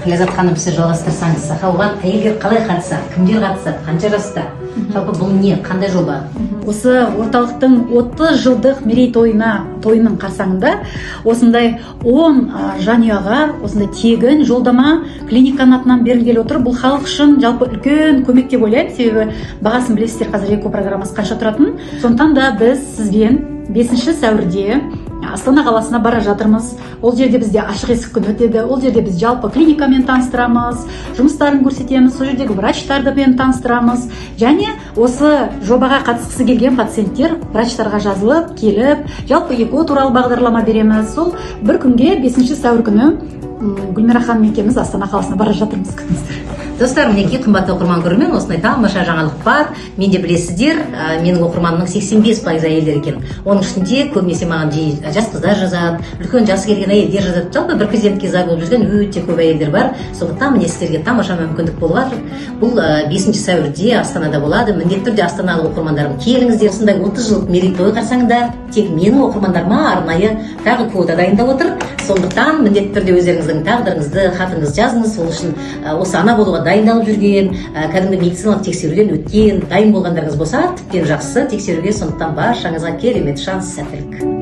Ләззат ханым, сіз жалғастырсаңыз, оған әйелдер қалай қатысады, кімдер қатысады, қанша жаста? Жалпы бұл не, қандай жоба? Осы орталықтың 30 жылдық тойының қарсаңында осындай 10 жанұяға осындай тегін жолдама клиниканың атынан берілгелі отыр. Бұл халық үшін жалпы үлкен көмек деп ойлаймын, себебі бағасын білесіздер, қазір эко программасы қанша тұратынын. Сондықтан да біз сізбен 5 сәуірде Астана қаласына бара жатырмыз. Ол жерде бізде ашық есік күні өтеді. Ол жерде біз жалпы клиникамен таныстырамыз, жұмыстарын көрсетеміз, сол жердегі врачтармен таныстырамыз. Және осы жобаға қатысқысы келген пациенттер врачтарға жазылып, келіп, жалпы эко туралы бағдарлама береміз. Сол бір күнге 5 сәуір күні Гүлмира ханым екеуміз Астана қаласына бара жатырмыз. Достар, мінекей қымбатты оқырман көрермен, осындай тамаша жаңалық бар. Мен де білесіздер, менің оқырманымның 85% әйелдер екен. Оның ішінде көбінесе маған жас қыздар жазады, үлкен жасы келген әйелдер жазады. Жалпы бір президентке зар болып жүрген өте көп әйелдер бар. Сондықтан міне сіздерге тамаша мүмкіндік болып жатыр. Бұл 5 сәуірде Астанада болады. Міндетті түрде астаналық оқырмандарым келіңіздер. Осындай 30 жылдық мерейтойы қарсаңында тек менің оқырмандарыма арнайы тағы квота дайындап отыр. Сондықтан міндетті түрде өздеріңіздің тағдырыңызды, хатыңызды жазыңыз. Сол үшін осы ана болуға дайындалып жүрген, кәдімгі медициналық тексеруден өткен, дайын болғандарыңыз болса, тіптен жақсы тексеруге. Сондықтан баршаңызға керемет шанс, сәттілік.